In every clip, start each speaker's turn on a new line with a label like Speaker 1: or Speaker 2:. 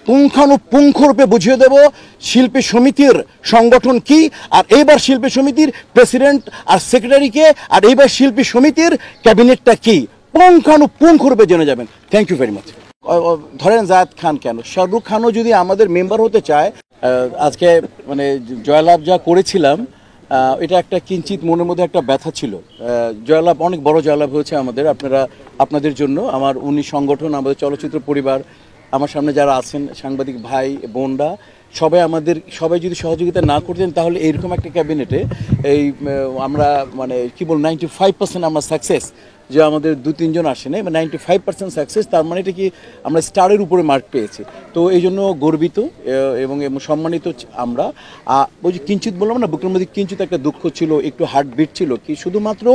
Speaker 1: পুঙ্খানুপুঙ্খরূপে বুঝিয়ে দেব শিল্পী সমিতির সংগঠন কি, আর এইবার শিল্পী সমিতির প্রেসিডেন্ট আর সেক্রেটারিকে, আর এইবার শিল্পী সমিতির ক্যাবিনেটটা কি, পুঙ্খানুপুঙ্খরূপে জেনে যাবেন। Thank you very much. ধরেন জায়েদ খান কেন, শাহরুখ খানও যদি আমাদের মেম্বার হতে চায়, আজকে মানে জয়লাভ যা করেছিলাম এটা একটা কিঞ্চিত মনের মধ্যে একটা ব্যথা ছিল। জয়লাভ অনেক বড় জয়লাভ হয়েছে আমাদের, আপনাদের জন্য। আমার উনি সংগঠন, আমাদের চলচ্চিত্র পরিবার, আমার সামনে যারা আছেন সাংবাদিক ভাই বোনরা, সবাই যদি সহযোগিতা না করতেন তাহলে এইরকম একটা ক্যাবিনেটে আমরা মানে কি বল 95% আমরা সাকসেস, যে আমাদের 2-3 জন আসেনি, 95% সাকসেস, তার মানে এটা কি আমরা স্টারের উপরে মার্ক পেয়েছি। তো এই জন্য গর্বিত এবং সম্মানিত আমরা। ওই যে কিঞ্চিত বললাম না, বুকের মধ্যে কিঞ্চিত একটা দুঃখ ছিল, একটু হার্টবিট ছিল, কি শুধুমাত্র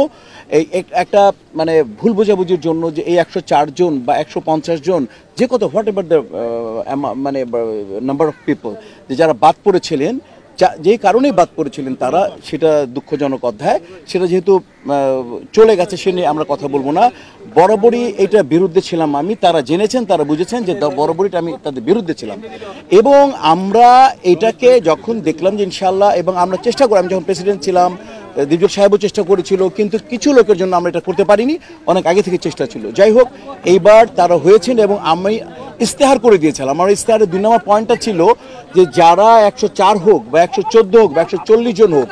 Speaker 1: এই একটা মানে ভুল বোঝাবুঝির জন্য যে এই 104 জন বা 150 জন, যে কত হোয়াট এভার দ্য মানে নাম্বার অফ পিপল, যে যারা বাদ পড়েছিলেন, যে কারণেই বাদ পড়েছিলেন তারা, সেটা দুঃখজনক অধ্যায়। সেটা যেহেতু চলে গেছে, সে নিয়ে আমরা কথা বলবো না। বরাবরই এইটার বিরুদ্ধে ছিলাম আমি, তারা জেনেছেন, তারা বুঝেছেন যে বরাবরই আমি তাদের বিরুদ্ধে ছিলাম। এবং আমরা এটাকে যখন দেখলাম যে ইনশাআল্লাহ, এবং আমরা চেষ্টা করি, আমি যখন প্রেসিডেন্ট ছিলাম, দিবজল সাহেবও চেষ্টা করেছিল, কিন্তু কিছু লোকের জন্য আমরা এটা করতে পারিনি, অনেক আগে থেকে চেষ্টা ছিল। যাই হোক, এইবার তারা হয়েছেন এবং আমি ইস্তেহার করে দিয়েছিলাম। আমার ইস্তেহারের 2 নম্বর পয়েন্টটা ছিল যে যারা 104 হোক বা 114 হোক বা 140 জন হোক,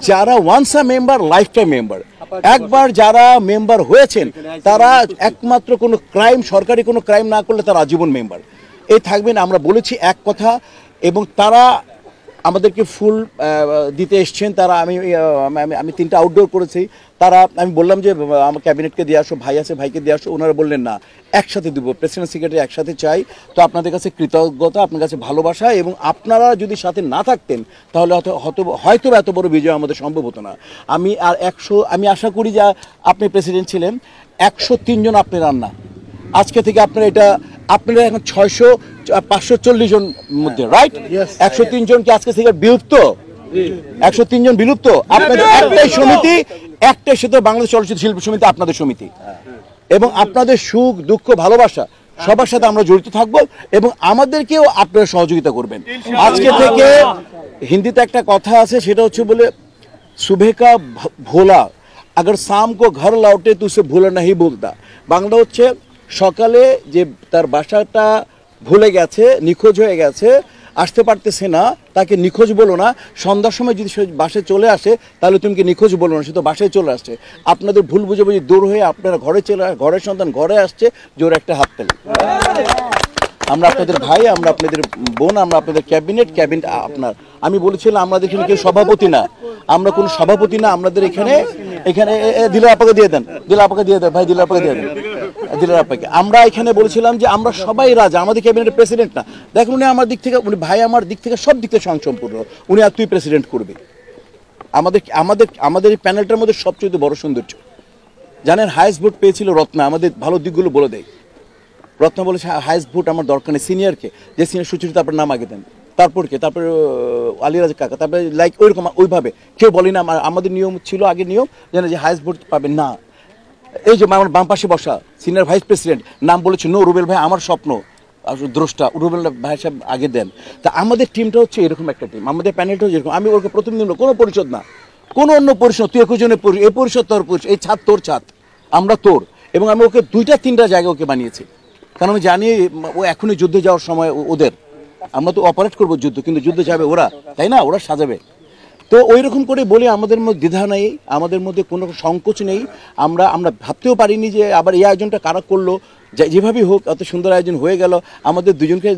Speaker 1: যারা once a member lifetime member, একবার যারা মেম্বার হয়েছেন তারা একমাত্র কোনো ক্রাইম, সরকারি কোনো ক্রাইম না করলে তারা আজীবন মেম্বার এই থাকবেন। আমরা বলেছি এক কথা, এবং তারা আমাদেরকে ফুল দিতে এসছেন। তারা আমি 3টা আউটডোর করেছি। তারা আমি বললাম যে আমার ক্যাবিনেটকে দিয়ে আসো, ভাই আছে ভাইকে দিয়ে আসো, ওনারা বললেন না, একসাথে দেবো, প্রেসিডেন্ট সেক্রেটারি একসাথে চাই। তো আপনাদের কাছে কৃতজ্ঞতা, আপনার কাছে ভালোবাসা, এবং আপনারা যদি সাথে না থাকতেন তাহলে হয়তো এত বড় বিজয় আমাদের সম্ভব হতো না। আমি আশা করি যে আপনি প্রেসিডেন্ট ছিলেন, 103 জন আপনি রান্না, আজকে থেকে আপনারা এখন 540 জন মধ্যে, রাইট? 103 জন কি আজকে থেকে বিলুপ্ত? 103 জন বিলুপ্ত। আপনাদের একটাই সমিতি, একটাই সাথে বাংলাদেশ চলচ্চিত্র শিল্পী সমিতি, আপনাদের সমিতি, এবং আপনাদের সুখ দুঃখ ভালোবাসা সবার সাথে আমরা জড়িত থাকবো, এবং আমাদেরকেও আপনারা সহযোগিতা করবেন। আজকে থেকে হিন্দিতে একটা কথা আছে, সেটা হচ্ছে বলে সুবহ কা ভোলা अगर शाम को घर लौटे तो उसे भूला नहीं भूलता। বাংলা হচ্ছে সকালে যে তার বাসাটা ভুলে গেছে, নিখোঁজ হয়ে গেছে, আসতে পারতেছে না, তাকে নিখোঁজ বলো না। সন্ধ্যার সময় যদি সে বাসায় চলে আসে তাহলে তুমি কি নিখোঁজ বলো না, সে তো বাসায় চলে আসছে। আপনাদের ভুল বুঝাবুঝি দূর হয়ে আপনারা ঘরের সন্তান ঘরে আসছে, জোর একটা হাত পেলে। আমরা আপনাদের ভাই, আমরা আপনাদের বোন, আমরা আপনাদের ক্যাবিনেট আপনার। আমি বলেছিলাম আমাদের এখানে কেউ সভাপতি না, আমরা কোনো সভাপতি না। আমাদের এখানে দিলার আপাকে দিয়ে দেন, ভাই দিলার আপাকে দিয়ে দেন, দিলার আপাকে। আমরা এখানে বলেছিলাম যে আমরা সবাই রাজা, আমাদের ক্যাবিনেটের প্রেসিডেন্ট না। দেখুন উনি আমার দিক থেকে, উনি ভাই আমার দিক থেকে, সব দিক থেকে স্বয়ংসম্পূর্ণ। উনি আর তুই প্রেসিডেন্ট করবে। আমাদের এই প্যানেলটার মধ্যে সবচেয়ে বড় সৌন্দর্য জানেন, হাইয়েস্ট ভোট পেয়েছিল রত্না। আমাদের ভালো দিকগুলো বলে দেয়। রত্না বলেছে হাইয়েস্ট ভোট আমার দরকার নেই, সিনিয়রকে, যে সিনিয়র সুচরিতা আপনার নাম আগে দেন, তারপরে আলিরাজ কাকা, তারপরে লাইক ওইরকম ওইভাবে কেউ বলি না। আমাদের নিয়ম ছিল, আগের নিয়ম যে হাইয়েস্ট ভোট পাবেন না। এই যে আমার বাম পাশে বসা সিনিয়র ভাইস প্রেসিডেন্ট নাম বলেছে নো রুবেল ভাই, আমার স্বপ্ন দ্রষ্টা, রুবেল ভাই সাহেব আগে দেন। তা আমাদের টিমটা হচ্ছে এরকম একটা টিম, আমাদের প্যানেলটা হচ্ছে এরকম। আমি ওকে প্রথম দিন কোনো পরিষদ না, কোনো অন্য পরিষদ, তুই 21 জনের এই পরিষদ তোর পরিষদ, এই ছাদ তোর ছাদ, আমরা তোর। এবং আমি ওকে 2-3টা জায়গায় ওকে বানিয়েছি, কারণ আমি জানি ও এখনই যুদ্ধে যাওয়ার সময় ওদের। আমরা তো অপারেট করবো যুদ্ধ, কিন্তু যুদ্ধে যাবে ওরা, তাই না? ওরা সাজাবে। তো ওই রকম করে বলি, আমাদের মধ্যে দ্বিধা নেই, আমাদের মধ্যে কোনো সংকোচ নেই। আমরা ভাবতেও পারিনি যে আবার এই আয়োজনটা কারা করলো, যেভাবেই হোক এত সুন্দর আয়োজন হয়ে গেল। আমাদের দুজনকে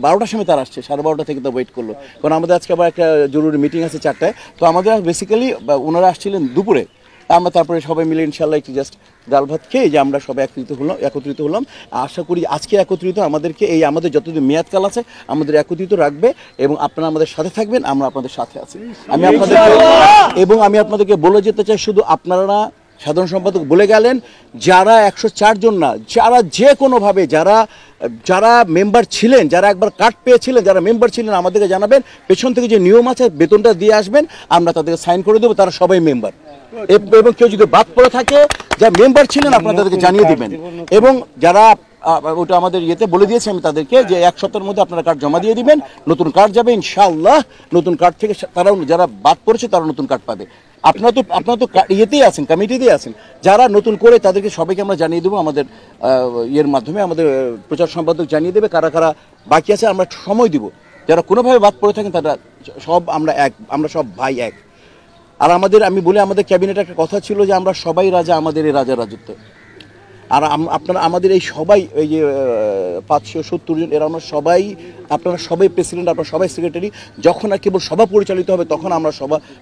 Speaker 1: 12টার সময় তারা আসছে, 12:30 থেকে তো ওয়েট করলো, কারণ আমাদের আজকে আবার একটা জরুরি মিটিং আছে 4টায়। তো আমাদের বেসিক্যালি ওনারা আসছিলেন দুপুরে, আমরা তারপরে সবাই মিলে ইনশাল্লাহ একটু জাস্ট ডাল ভাত খেয়ে যে আমরা সবাই একত্রিত হলাম। আশা করি আজকে একত্রিত আমাদেরকে এই আমাদের যতদিন মেয়াদকাল আছে আমাদের একত্রিত রাখবে, এবং আপনারা আমাদের সাথে থাকবেন, আমরা আপনাদের সাথে আছি। আমি আপনাদেরকে বলে যেতে চাই, শুধু আপনারা না, সাধারণ সম্পাদক বলে গেলেন, যারা 104 জন না, যারা যে কোনোভাবে যারা মেম্বার ছিলেন, যারা একবার কার্ড পেয়েছিলেন, যারা মেম্বার ছিলেন, আমাদেরকে জানাবেন। পেছন থেকে যে নিয়ম আছে বেতনটা দিয়ে আসবেন, আমরা তাদেরকে সাইন করে দেবো, তারা সবাই মেম্বার। এবং কেউ যদি বাদ পড়ে থাকে, যা মেম্বার ছিলেন আপনারা তাদেরকে জানিয়ে দিবেন। এবং যারা ওটা আমাদের ইয়েতে বলে দিয়েছি আমি তাদেরকে যে 1 সপ্তাহের মধ্যে আপনারা কার্ড জমা দিয়ে দিবেন, নতুন কার্ড যাবে ইনশাআল্লাহ। নতুন কার্ড থেকে তারাও যারা বাদ পড়েছে তারা নতুন কার্ড পাবে। আপনারা তো ইয়েতেই আছেন, কমিটিতেই আছেন, যারা নতুন করে তাদেরকে সবাইকে আমরা জানিয়ে দেবো আমাদের ইয়ের মাধ্যমে, আমাদের প্রচার সম্পাদক জানিয়ে দেবে কারা কারা বাকি আছে। আমরা সময় দিব, যারা কোনোভাবে বাদ পড়ে থাকেন তারা সব আমরা সব ভাই এক। আর আমি বলি আমাদের ক্যাবিনেটে একটা কথা ছিল যে আমরা সবাই রাজা, আমাদের এই রাজা রাজত্ব। আর আপনারা আমাদের এই সবাই এই যে 570 জন এরা আমরা সবাই, আপনারা সবাই প্রেসিডেন্ট, আপনারা সবাই সেক্রেটারি। যখন আর কেবল সভা পরিচালিত হবে তখন আমরা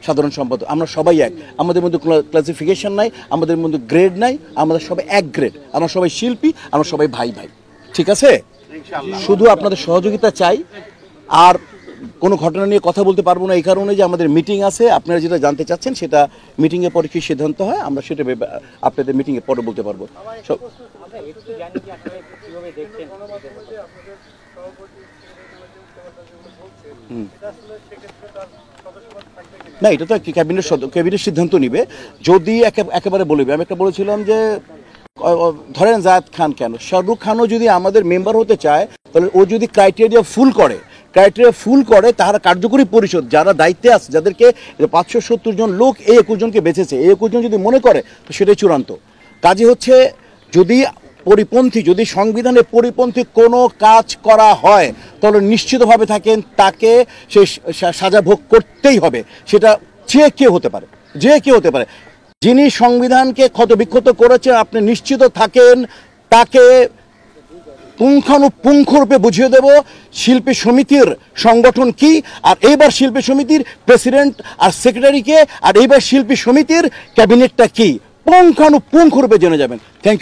Speaker 1: সাধারণ সম্পাদক। আমরা সবাই এক, আমাদের মধ্যে কোনো ক্লাসিফিকেশন নাই, আমাদের মধ্যে গ্রেড নাই, আমাদের সবাই এক গ্রেড, আমরা সবাই শিল্পী, আমরা সবাই ভাই ভাই। ঠিক আছে, শুধু আপনাদের সহযোগিতা চাই। আর কোনো ঘটনা নিয়ে কথা বলতে পারবো না এই কারণে যে আমাদের মিটিং আছে। আপনারা যেটা জানতে চাচ্ছেন সেটা মিটিংয়ের পরে কি সিদ্ধান্ত হয় আমরা সেটা আপনাদের মিটিংয়ের পরে বলতে পারবো। না, এটা তো ক্যাবিনেট সিদ্ধান্ত নিবে। যদি একেবারে বলবে, আমি একটা বলেছিলাম যে ধরেন জায়েদ খান কেন, শাহরুখ খানও যদি আমাদের মেম্বার হতে চায় তাহলে ও যদি ক্রাইটেরিয়া ফুল করে তাহারা কার্যকরী পরিষদ যারা দায়িত্বে আছে, যাদেরকে 570 জন লোক এই 21 জনকে বেঁচেছে, এই 21 জন যদি মনে করে তো সেটাই চূড়ান্ত। কাজে হচ্ছে যদি সংবিধানের পরিপন্থী কোনো কাজ করা হয় তাহলে নিশ্চিতভাবে তাকে সে সাজা ভোগ করতেই হবে। সেটা যে কেউ হতে পারে। যিনি সংবিধানকে ক্ষতবিক্ষত করেছেন আপনি নিশ্চিত থাকেন তাকে পুঙ্খানুপুঙ্খরূপে বুঝিয়ে দেব শিল্পী সমিতির সংগঠন কি, আর এইবার শিল্পী সমিতির প্রেসিডেন্ট আর সেক্রেটারিকে, আর এইবার শিল্পী সমিতির ক্যাবিনেটটা কি পুঙ্খানুপুঙ্খরূপে জেনে যাবেন। Thank you.